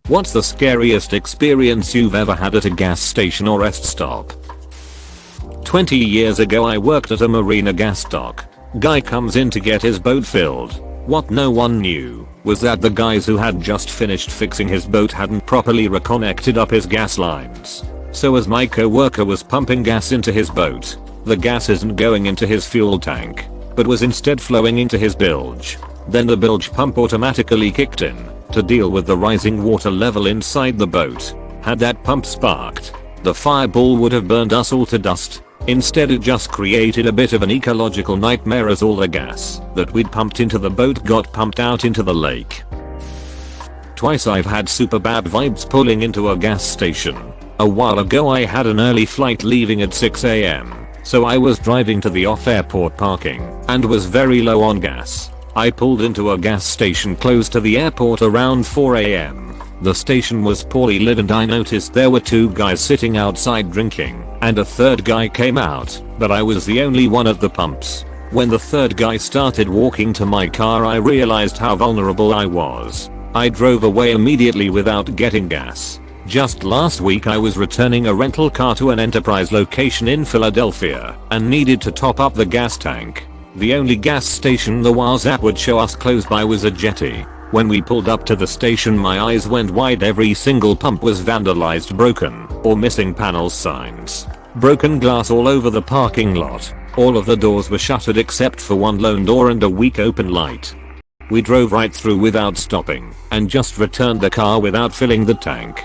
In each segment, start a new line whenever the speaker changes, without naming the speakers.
What's the scariest experience you've ever had at a gas station or rest stop? 20 years ago I worked at a marina gas dock. Guy comes in to get his boat filled. What no one knew was that the guys who had just finished fixing his boat hadn't properly reconnected up his gas lines. So as my co-worker was pumping gas into his boat, the gas isn't going into his fuel tank, but was instead flowing into his bilge. Then the bilge pump automatically kicked in to deal with the rising water level inside the boat. Had that pump sparked, the fireball would have burned us all to dust. Instead it just created a bit of an ecological nightmare as all the gas that we'd pumped into the boat got pumped out into the lake. Twice I've had super bad vibes pulling into a gas station. A while ago I had an early flight leaving at 6 AM, so I was driving to the off-airport parking and was very low on gas. I pulled into a gas station close to the airport around 4 AM. The station was poorly lit and I noticed there were 2 guys sitting outside drinking, and a third guy came out, but I was the only one at the pumps. When the third guy started walking to my car I realized how vulnerable I was. I drove away immediately without getting gas. Just last week I was returning a rental car to an enterprise location in Philadelphia and needed to top up the gas tank. The only gas station the WhatsApp would show us close by was a jetty. When we pulled up to the station my eyes went wide. Every single pump was vandalized, broken, or missing panel signs. Broken glass all over the parking lot. All of the doors were shuttered except for one lone door and a weak open light. We drove right through without stopping and just returned the car without filling the tank.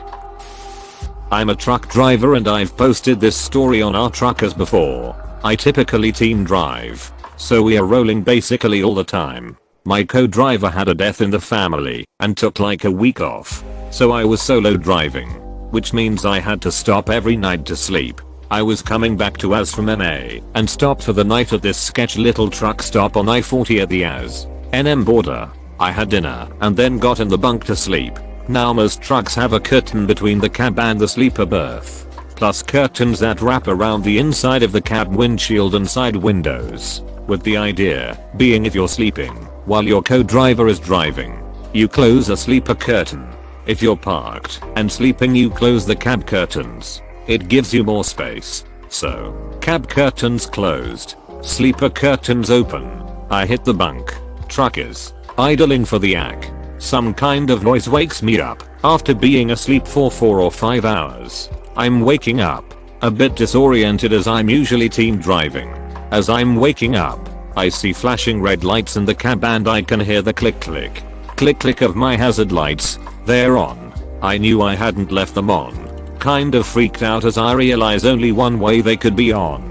I'm a truck driver and I've posted this story on our truckers before. I typically team drive, so we are rolling basically all the time. My co-driver had a death in the family and took like a week off, so I was solo driving, which means I had to stop every night to sleep. I was coming back to AS from NA and stopped for the night at this sketch little truck stop on I-40 at the AS-NM border. I had dinner and then got in the bunk to sleep. Now most trucks have a curtain between the cab and the sleeper berth, plus curtains that wrap around the inside of the cab windshield and side windows, with the idea being if you're sleeping while your co-driver is driving, you close a sleeper curtain. If you're parked and sleeping you close the cab curtains. It gives you more space. So, cab curtains closed, sleeper curtains open. I hit the bunk. Truck is idling for the yak. Some kind of noise wakes me up after being asleep for 4 or 5 hours. I'm waking up, a bit disoriented as I'm usually team driving. As I'm waking up, I see flashing red lights in the cab and I can hear the click click. Click click of my hazard lights. They're on. I knew I hadn't left them on. Kind of freaked out as I realize only one way they could be on.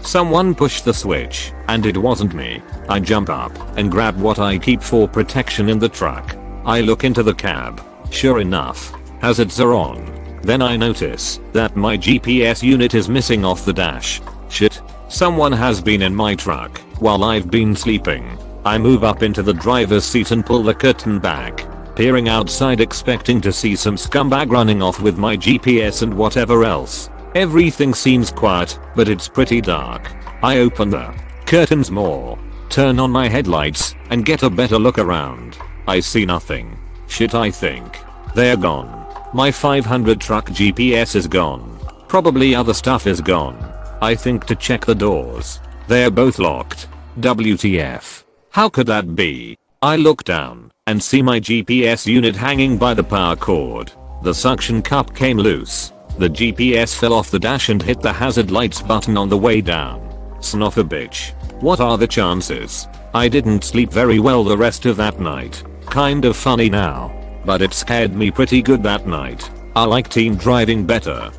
Someone pushed the switch, and it wasn't me. I jump up and grab what I keep for protection in the truck. I look into the cab. Sure enough, hazards are on. Then I notice that my GPS unit is missing off the dash. Shit, someone has been in my truck while I've been sleeping. I move up into the driver's seat and pull the curtain back, peering outside expecting to see some scumbag running off with my GPS and whatever else. Everything seems quiet, but it's pretty dark. I open the curtains more, turn on my headlights, and get a better look around. I see nothing. Shit, I think they're gone. My 500 truck GPS is gone. Probably other stuff is gone. I think to check the doors. They're both locked. WTF. How could that be? I look down and see my GPS unit hanging by the power cord. The suction cup came loose. The GPS fell off the dash and hit the hazard lights button on the way down. Son of a bitch. What are the chances? I didn't sleep very well the rest of that night. Kind of funny now, but it scared me pretty good that night. I like team driving better.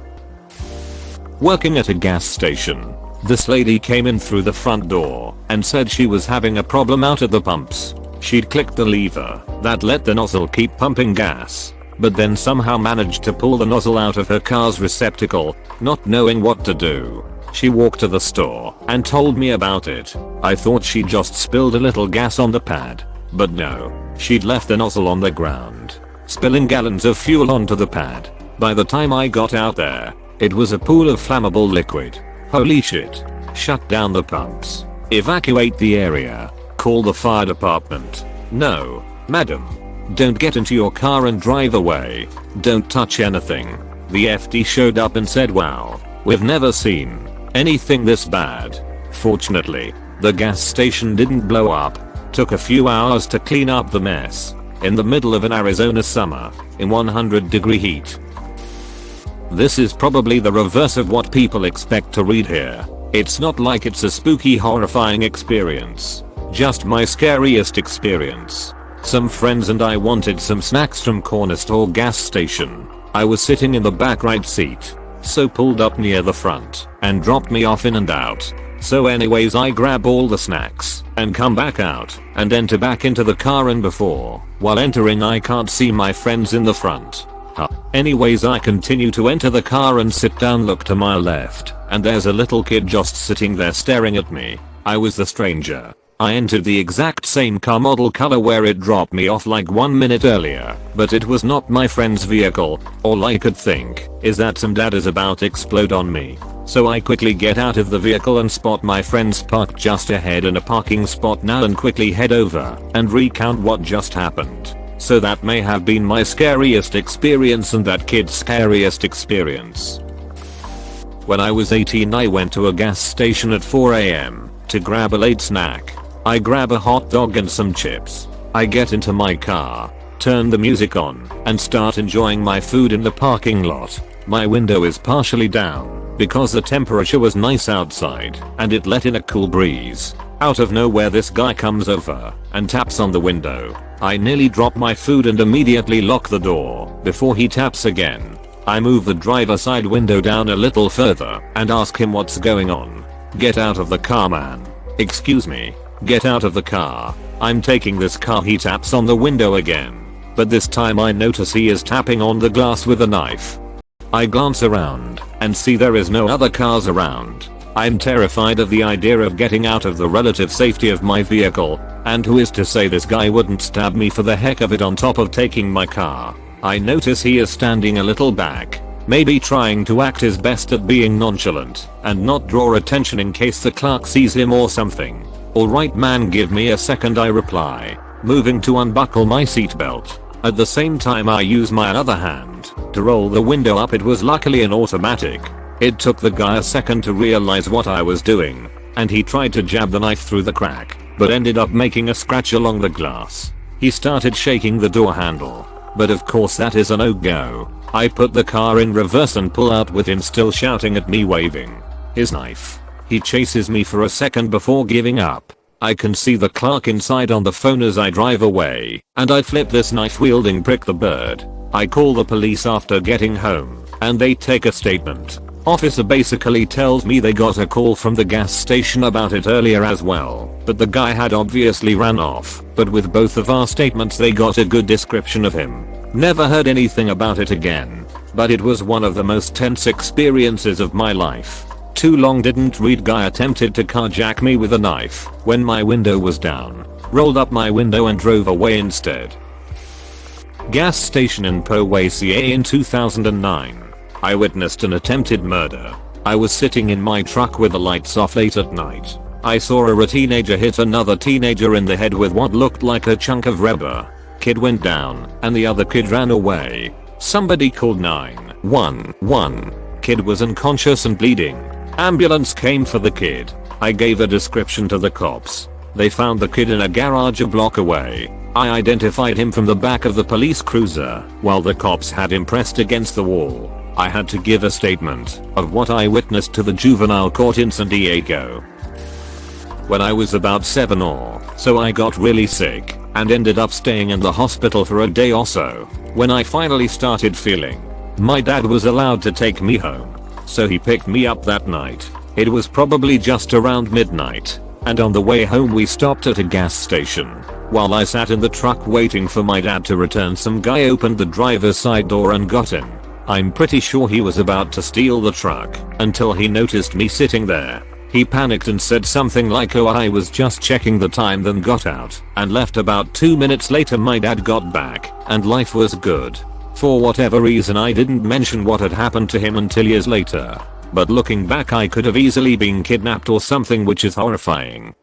Working at a gas station. This lady came in through the front door and said she was having a problem out at the pumps. She'd clicked the lever that let the nozzle keep pumping gas, but then somehow managed to pull the nozzle out of her car's receptacle, not knowing what to do. She walked to the store and told me about it. I thought she just spilled a little gas on the pad, but no, she'd left the nozzle on the ground, spilling gallons of fuel onto the pad. By the time I got out there, it was a pool of flammable liquid. Holy shit. Shut down the pumps. Evacuate the area. Call the fire department. No, madam. Don't get into your car and drive away. Don't touch anything. The FD showed up and said, wow, we've never seen anything this bad. Fortunately, the gas station didn't blow up. Took a few hours to clean up the mess. In the middle of an Arizona summer, in 100-degree heat. This is probably the reverse of what people expect to read here. It's not like it's a spooky, horrifying experience. Just my scariest experience. Some friends and I wanted some snacks from corner store gas station. I was sitting in the back right seat, so pulled up near the front and dropped me off in and out. So anyways, I grab all the snacks and come back out and enter back into the car, and while entering I can't see my friends in the front. Anyways, I continue to enter the car and sit down, look to my left, and there's a little kid just sitting there staring at me. I was the stranger. I entered the exact same car model color where it dropped me off like 1 minute earlier, but it was not my friend's vehicle. All I could think is that some dad is about to explode on me. So I quickly get out of the vehicle and spot my friends parked just ahead in a parking spot now, and quickly head over and recount what just happened. So that may have been my scariest experience and that kid's scariest experience. When I was 18, I went to a gas station at 4 AM to grab a late snack. I grab a hot dog and some chips. I get into my car, turn the music on, and start enjoying my food in the parking lot. My window is partially down because the temperature was nice outside and it let in a cool breeze. Out of nowhere, this guy comes over and taps on the window. I nearly drop my food and immediately lock the door before he taps again. I move the driver's side window down a little further and ask him what's going on. Get out of the car, man. Excuse me. Get out of the car. I'm taking this car. He taps on the window again, but this time I notice he is tapping on the glass with a knife. I glance around and see there is no other cars around. I'm terrified of the idea of getting out of the relative safety of my vehicle, and who is to say this guy wouldn't stab me for the heck of it on top of taking my car. I notice he is standing a little back, maybe trying to act his best at being nonchalant and not draw attention in case the clerk sees him or something. Alright man, give me a second, I reply, moving to unbuckle my seatbelt. At the same time I use my other hand to roll the window up. It was luckily an automatic. It took the guy a second to realize what I was doing, and he tried to jab the knife through the crack, but ended up making a scratch along the glass. He started shaking the door handle, but of course that is a no-go. I put the car in reverse and pull out with him still shouting at me, waving his knife. He chases me for a second before giving up. I can see the clerk inside on the phone as I drive away, and I flip this knife-wielding prick the bird. I call the police after getting home, and they take a statement. Officer basically tells me they got a call from the gas station about it earlier as well, but the guy had obviously ran off. But with both of our statements they got a good description of him. Never heard anything about it again, but it was one of the most tense experiences of my life. Too long didn't read. Guy attempted to carjack me with a knife when my window was down, rolled up my window and drove away instead. Gas station in Poway, CA in 2009. I witnessed an attempted murder. I was sitting in my truck with the lights off late at night. I saw a teenager hit another teenager in the head with what looked like a chunk of rubber. Kid went down and the other kid ran away. Somebody called 911. Kid was unconscious and bleeding. Ambulance came for the kid. I gave a description to the cops. They found the kid in a garage a block away. I identified him from the back of the police cruiser while the cops had him pressed against the wall. I had to give a statement of what I witnessed to the juvenile court in San Diego. When I was about 7 or so, I got really sick and ended up staying in the hospital for a day or so. When I finally started feeling, my dad was allowed to take me home. So he picked me up that night. It was probably just around midnight, and on the way home we stopped at a gas station. While I sat in the truck waiting for my dad to return, some guy opened the driver's side door and got in. I'm pretty sure he was about to steal the truck until he noticed me sitting there. He panicked and said something like, "Oh, I was just checking the time," then got out and left. About 2 minutes later my dad got back and life was good. For whatever reason I didn't mention what had happened to him until years later. But looking back, I could have easily been kidnapped or something, which is horrifying.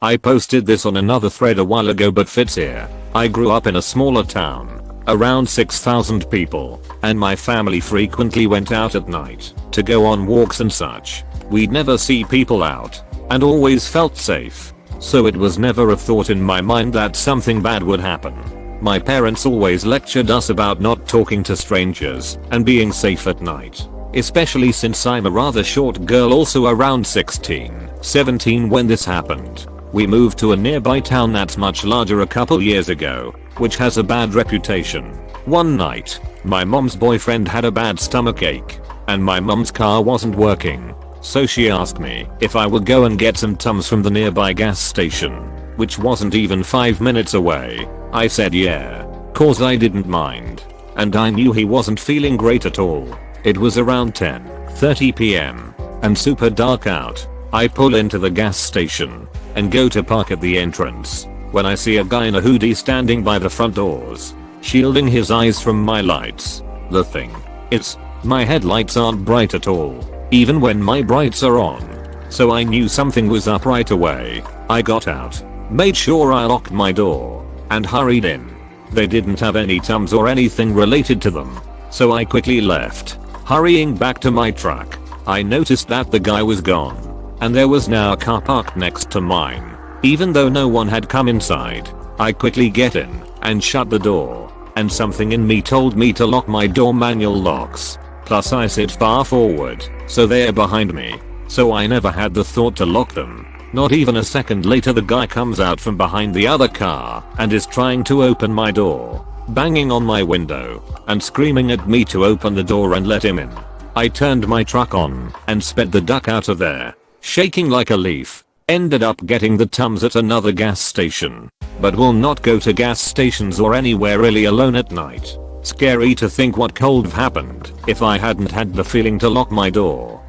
I posted this on another thread a while ago but fits here. I grew up in a smaller town, around 6,000 people, and my family frequently went out at night to go on walks and such. We'd never see people out and always felt safe, so it was never a thought in my mind that something bad would happen. My parents always lectured us about not talking to strangers and being safe at night, especially since I'm a rather short girl, also around 16, 17 when this happened. We moved to a nearby town that's much larger a couple years ago, which has a bad reputation. One night, my mom's boyfriend had a bad stomachache, and my mom's car wasn't working. So she asked me if I would go and get some Tums from the nearby gas station, which wasn't even 5 minutes away. I said yeah, cause I didn't mind, and I knew he wasn't feeling great at all. It was around 10:30 p.m. and super dark out. I pull into the gas station and go to park at the entrance when I see a guy in a hoodie standing by the front doors, shielding his eyes from my lights. The thing is, my headlights aren't bright at all, even when my brights are on, so I knew something was up right away. I got out, made sure I locked my door, and hurried in. They didn't have any Tums or anything related to them, so I quickly left. Hurrying back to my truck, I noticed that the guy was gone, and there was now a car parked next to mine. Even though no one had come inside, I quickly get in and shut the door, and something in me told me to lock my door manual locks. Plus I sit far forward, so they're behind me, so I never had the thought to lock them. Not even a second later the guy comes out from behind the other car and is trying to open my door, banging on my window and screaming at me to open the door and let him in. I turned my truck on and sped the duck out of there, shaking like a leaf. Ended up getting the Tums at another gas station, but will not go to gas stations or anywhere really alone at night. Scary to think what could have happened if I hadn't had the feeling to lock my door.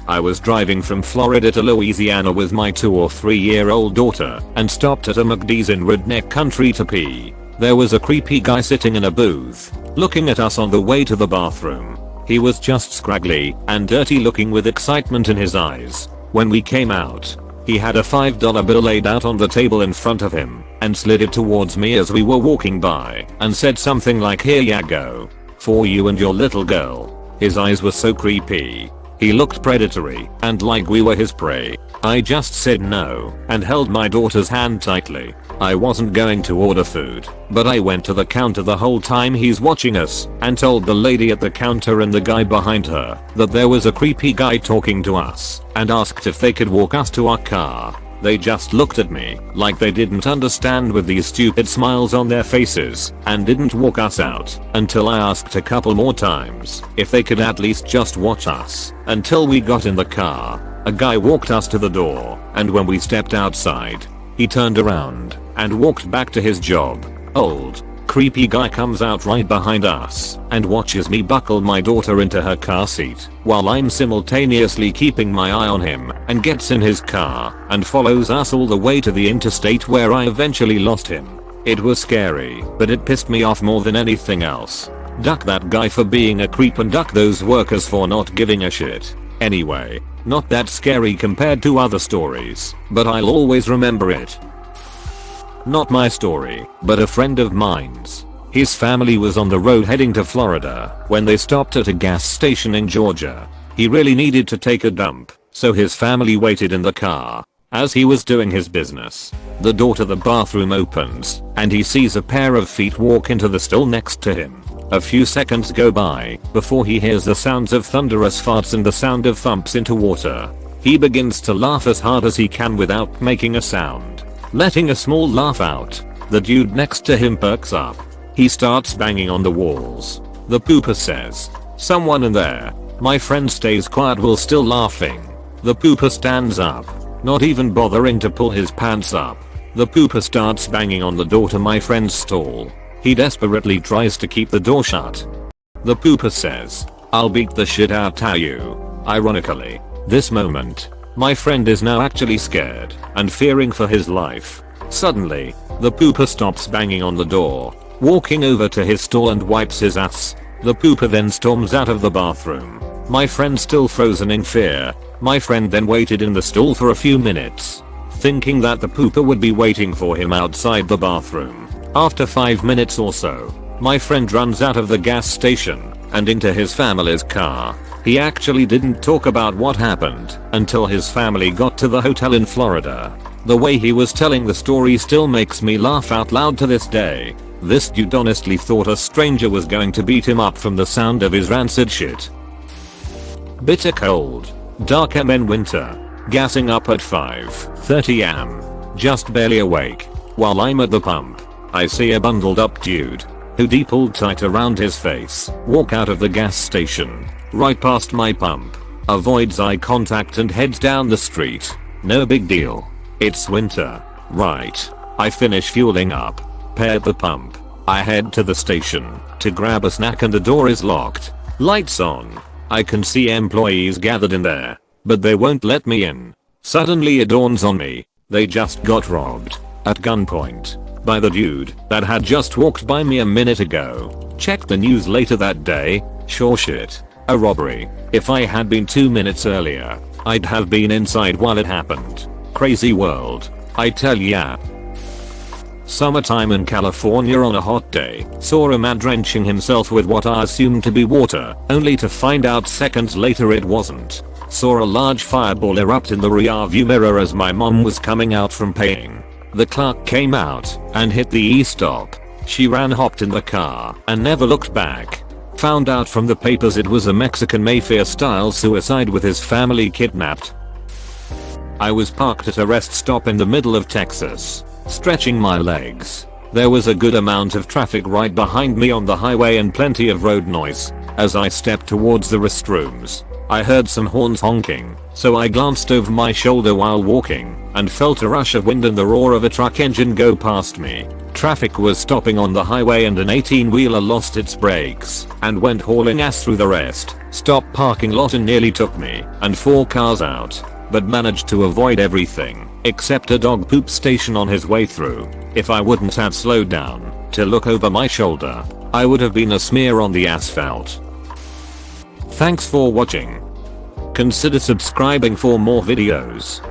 I was driving from Florida to Louisiana with my 2 or 3 year old daughter and stopped at a McD's in redneck country to pee. There was a creepy guy sitting in a booth, looking at us on the way to the bathroom. He was just scraggly and dirty looking with excitement in his eyes. When we came out, he had a $5 bill laid out on the table in front of him and slid it towards me as we were walking by and said something like, "Here ya go. For you and your little girl." His eyes were so creepy. He looked predatory and like we were his prey. I just said no and held my daughter's hand tightly. I wasn't going to order food, but I went to the counter the whole time he's watching us and told the lady at the counter and the guy behind her that there was a creepy guy talking to us and asked if they could walk us to our car. They just looked at me like they didn't understand with these stupid smiles on their faces and didn't walk us out until I asked a couple more times if they could at least just watch us until we got in the car. A guy walked us to the door, and when we stepped outside, he turned around and walked back to his job. Old, creepy guy comes out right behind us and watches me buckle my daughter into her car seat while I'm simultaneously keeping my eye on him, and gets in his car and follows us all the way to the interstate where I eventually lost him. It was scary, but it pissed me off more than anything else. Duck that guy for being a creep and duck those workers for not giving a shit. Anyway, not that scary compared to other stories, but I'll always remember it. Not my story, but a friend of mine's. His family was on the road heading to Florida when they stopped at a gas station in Georgia. He really needed to take a dump, so his family waited in the car. As he was doing his business, the door to the bathroom opens, and he sees a pair of feet walk into the stall next to him. A few seconds go by before he hears the sounds of thunderous farts and the sound of thumps into water. He begins to laugh as hard as he can without making a sound. Letting a small laugh out, the dude next to him perks up. He starts banging on the walls. The pooper says, "Someone in there." My friend stays quiet while still laughing. The pooper stands up, not even bothering to pull his pants up. The pooper starts banging on the door to my friend's stall. He desperately tries to keep the door shut. The pooper says, "I'll beat the shit out of you." Ironically, this moment, my friend is now actually scared and fearing for his life. Suddenly, the pooper stops banging on the door, walking over to his stall and wipes his ass. The pooper then storms out of the bathroom. My friend still frozen in fear. My friend then waited in the stall for a few minutes, thinking that the pooper would be waiting for him outside the bathroom. After 5 minutes or so, my friend runs out of the gas station and into his family's car. He actually didn't talk about what happened until his family got to the hotel in Florida. The way he was telling the story still makes me laugh out loud to this day. This dude honestly thought a stranger was going to beat him up from the sound of his rancid shit. Bitter cold. Dark in winter. Gassing up at 5:30 am. Just barely awake. While I'm at the pump, I see a bundled up dude, hoodie pulled tight around his face, walk out of the gas station, right past my pump, avoids eye contact and heads down the street. No big deal. It's winter, right? I finish fueling up, pay at the pump. I head to the station to grab a snack and the door is locked. Lights on. I can see employees gathered in there, but they won't let me in. Suddenly it dawns on me, they just got robbed, at gunpoint, by the dude that had just walked by me a minute ago. Checked the news later that day, sure shit, a robbery. If I had been 2 minutes earlier, I'd have been inside while it happened. Crazy world, I tell ya. Summertime in California on a hot day, saw a man drenching himself with what I assumed to be water, only to find out seconds later it wasn't. Saw a large fireball erupt in the rearview mirror as my mom was coming out from paying. The clerk came out and hit the e-stop. She ran, hopped in the car, and never looked back. Found out from the papers it was a Mexican Mafia style suicide with his family kidnapped. I was parked at a rest stop in the middle of Texas, stretching my legs. There was a good amount of traffic right behind me on the highway and plenty of road noise. As I stepped towards the restrooms, I heard some horns honking, so I glanced over my shoulder while walking and felt a rush of wind and the roar of a truck engine go past me. Traffic was stopping on the highway and an 18-wheeler lost its brakes and went hauling ass through the rest stop parking lot and nearly took me and 4 cars out, but managed to avoid everything except a dog poop station on his way through. If I wouldn't have slowed down to look over my shoulder, I would have been a smear on the asphalt. Thanks for watching. Consider subscribing for more videos.